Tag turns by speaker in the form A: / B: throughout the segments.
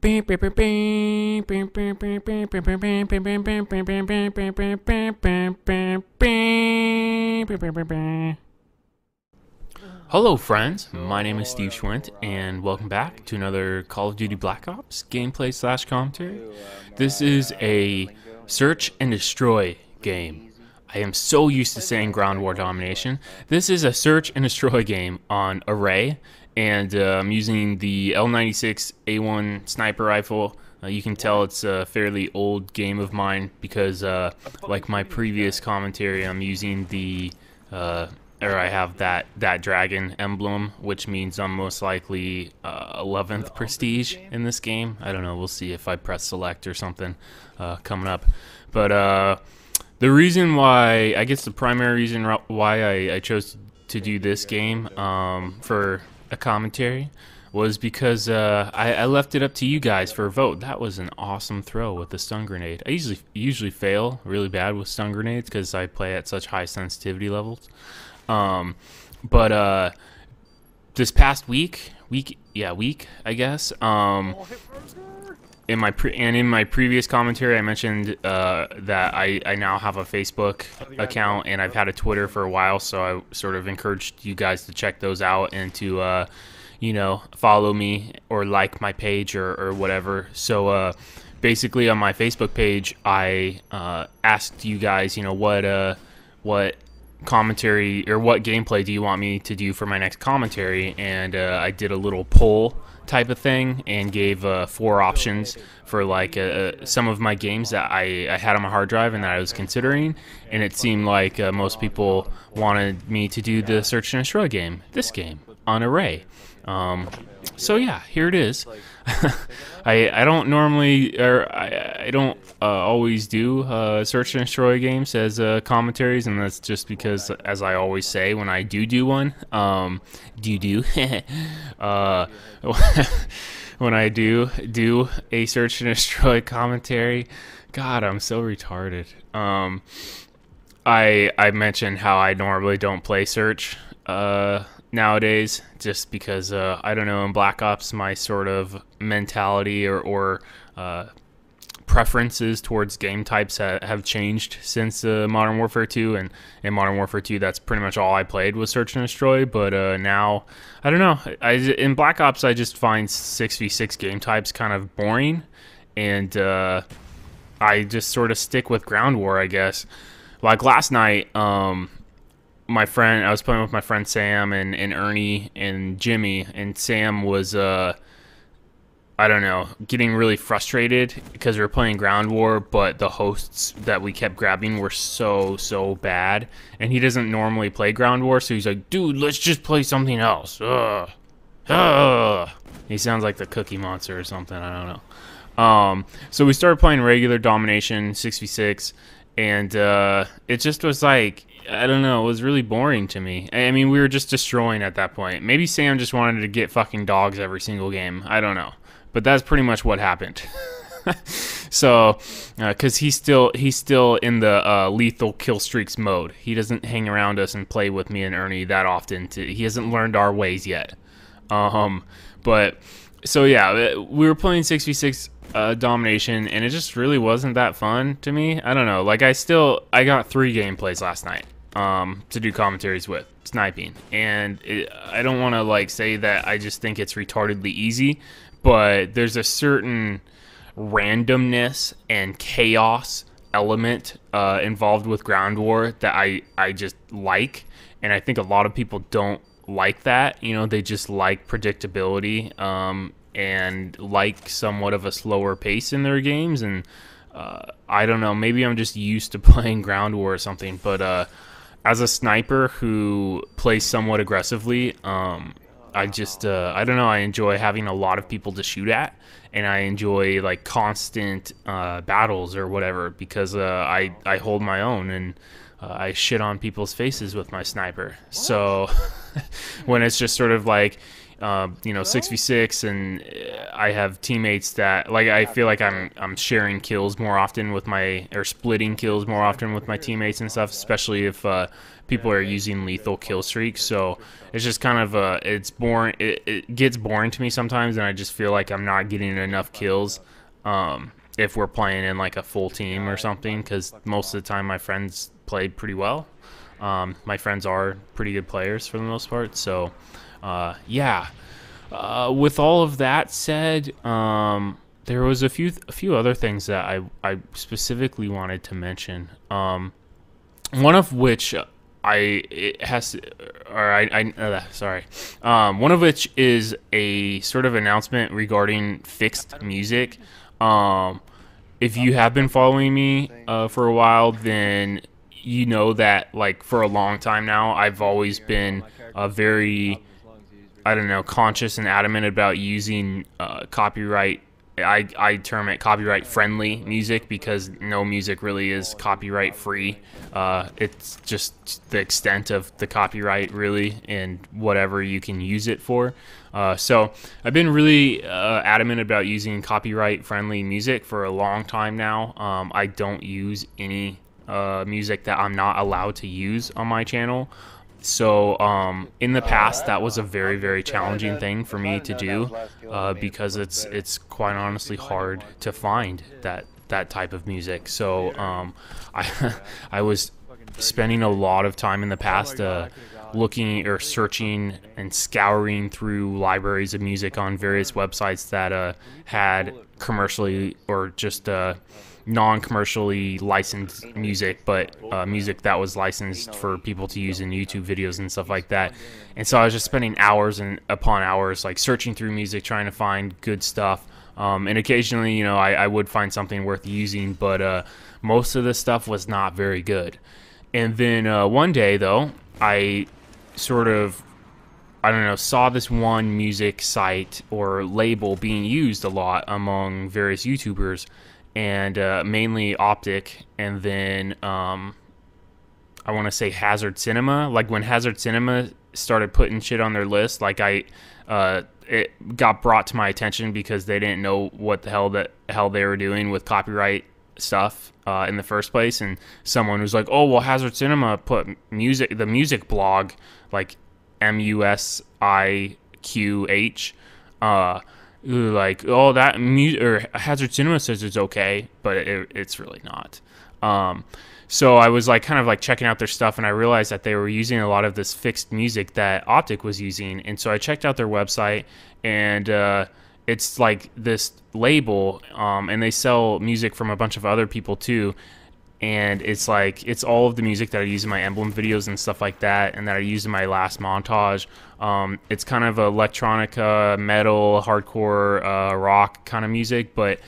A: Hello friends, my name is Steve Schwint and welcome back to another Call of Duty Black Ops gameplay / commentary. This is a search and destroy game. I am so used to saying ground war domination. This is a search and destroy game on array, and I'm using the L96A1 sniper rifle. You can tell it's a fairly old game of mine because like my previous commentary, I'm using the I have that dragon emblem, which means I'm most likely 11th prestige in this game. I don't know, we'll see if I press select or something coming up. But the reason why, I guess the primary reason why I chose to do this game for a commentary was because I left it up to you guys for a vote. That was an awesome throw with the stun grenade. I usually fail really bad with stun grenades because I play at such high sensitivity levels. But this past week, I guess, in my previous commentary, I mentioned that I now have a Facebook account and I've had a Twitter for a while, so I sort of encouraged you guys to check those out and to follow me or like my page or whatever. So basically on my Facebook page, I asked you guys, what commentary or what gameplay do you want me to do for my next commentary, and I did a little poll type of thing and gave 4 options for like some of my games that I had on my hard drive and that I was considering, and it seemed like most people wanted me to do the search and destroy game, this game on array. So yeah, here it is. I don't normally, or I don't always do search and destroy games as commentaries, and that's just because, as I always say, when I do one, when I do a search and destroy commentary, God, I'm so retarded. I mentioned how I normally don't play search nowadays, just because I don't know, in Black Ops my sort of mentality or preferences towards game types have changed since Modern Warfare 2, and in Modern Warfare 2 that's pretty much all I played was search and destroy. But now I don't know, in Black Ops I just find 6v6 game types kind of boring, and I just sort of stick with ground war, I guess. Like last night, I was playing with my friend Sam and Ernie and Jimmy, and Sam was, I don't know, getting really frustrated because we were playing ground war, but the hosts that we kept grabbing were so bad, and he doesn't normally play ground war, so he's like, dude, let's just play something else. He sounds like the Cookie Monster or something, I don't know. So we started playing regular domination, 6v6, and it just was like, I don't know, it was really boring to me. I mean, we were just destroying at that point. Maybe Sam just wanted to get fucking dogs every single game. I don't know. But that's pretty much what happened. So, because he's still in the lethal kill streaks mode. He doesn't hang around us and play with me and Ernie that often. He hasn't learned our ways yet. But, so yeah, we were playing 6v6 domination, and it just really wasn't that fun to me. I don't know. Like, I got 3 gameplays last night to do commentaries with, sniping. And I don't want to, like, say that I just think it's retardedly easy, but there's a certain randomness and chaos element involved with ground war that I just like, and I think a lot of people don't like that. They just like predictability and like somewhat of a slower pace in their games, and I don't know, maybe I'm just used to playing ground war or something, but as a sniper who plays somewhat aggressively, I don't know, I enjoy having a lot of people to shoot at, and I enjoy like constant battles or whatever, because I hold my own, and I shit on people's faces with my sniper. So when it's just sort of like 6v6, and I have teammates that, like, I feel like I'm sharing kills more often with or splitting kills more often with my teammates and stuff, especially if people are using lethal kill streaks. So it's just kind of it's boring. It gets boring to me sometimes, and I just feel like I'm not getting enough kills if we're playing in like a full team or something, because most of the time my friends played pretty well. My friends are pretty good players for the most part. So yeah. With all of that said, there was a few other things that I specifically wanted to mention. One of which one of which is a sort of announcement regarding fixed music. If you have been following me for a while, then you know that, like, for a long time now, I've always been very, I don't know, conscious and adamant about using copyright. I term it copyright friendly music, because no music really is copyright free. It's just the extent of the copyright, really, and whatever you can use it for. So I've been really adamant about using copyright friendly music for a long time now. I don't use any music that I'm not allowed to use on my channel. So in the past, that was a very, very challenging thing for me to do, because it's quite honestly hard to find that type of music. So I was spending a lot of time in the past looking or searching and scouring through libraries of music on various websites that had commercially or just non-commercially licensed music, but music that was licensed for people to use in YouTube videos and stuff like that. And so I was just spending hours and upon hours, like, searching through music, trying to find good stuff. And occasionally, you know, I would find something worth using, but most of the stuff was not very good. And then one day, though, I sort of, I don't know, saw this one music site or label being used a lot among various YouTubers, and mainly Optic, and then I want to say Hazard Cinema. Like, when Hazard Cinema started putting shit on their list, like, it got brought to my attention because they didn't know what the hell they were doing with copyright stuff in the first place, and someone was like, "Oh, well, Hazard Cinema put the music blog, like MUSIQH, like, oh, that or Hazard Cinema says it's okay, but it's really not." So I was like, kind of like checking out their stuff, and I realized that they were using a lot of this fixed music that Optic was using. And so I checked out their website, and it's like this label, and they sell music from a bunch of other people too. And it's like, it's all of the music that I use in my Emblem videos and stuff like that, and that I use in my last montage. It's kind of electronica, metal, hardcore, rock kind of music, but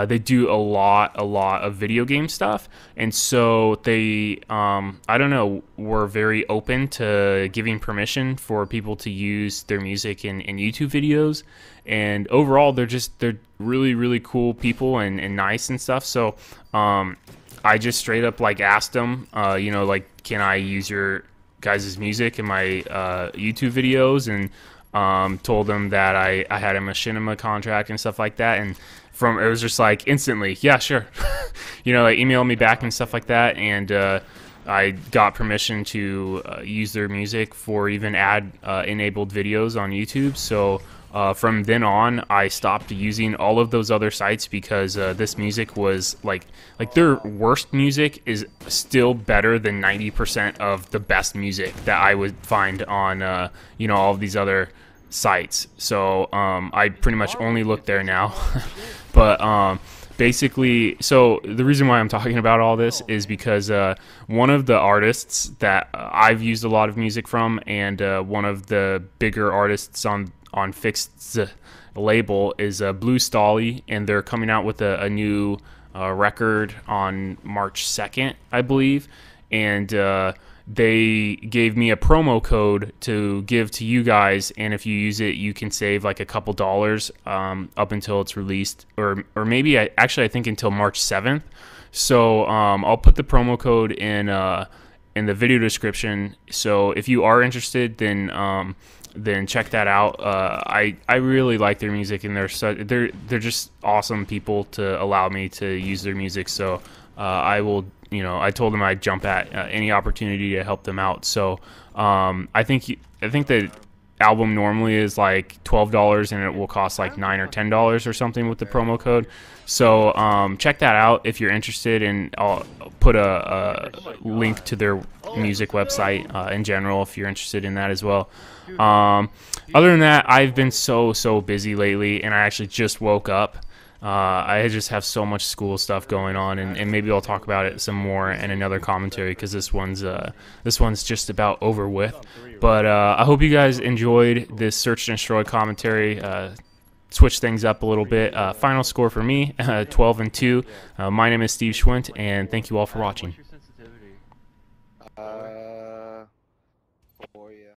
A: they do a lot of video game stuff. And so they, I don't know, were very open to giving permission for people to use their music in YouTube videos. And overall, they're really, really cool people and nice and stuff. So I just straight up, like, asked them, you know, like, can I use your guys' music in my YouTube videos, and told them that I had a machinima contract and stuff like that. And it was just like instantly, yeah, sure. You know, they emailed me back and stuff like that, and I got permission to use their music for even ad enabled videos on YouTube. So from then on, I stopped using all of those other sites, because this music was like their worst music is still better than 90% of the best music that I would find on you know, all of these other sites. So I pretty much only look there now. But basically, so the reason why I'm talking about all this is because one of the artists that I've used a lot of music from, and one of the bigger artists on Fixed's label is Blue Stolly, and they're coming out with a new record on March 2nd, I believe. And they gave me a promo code to give to you guys, and if you use it, you can save like a couple dollars up until it's released, or maybe I think until March 7th. So I'll put the promo code in the video description. So if you are interested, then then check that out. I really like their music, and they're just awesome people to allow me to use their music. So I will, I told them I'd jump at any opportunity to help them out. So I think the album normally is like $12, and it will cost like $9 or $10 or something with the promo code. So check that out if you're interested, and I'll put a link to their music website in general if you're interested in that as well. Other than that, I've been so busy lately, and I actually just woke up. I just have so much school stuff going on, and maybe I'll talk about it some more in another commentary, because this one's just about over with. But I hope you guys enjoyed this Search and Destroy commentary. Switch things up a little bit. Final score for me, 12-2. My name is Steve Schwint, and thank you all for watching.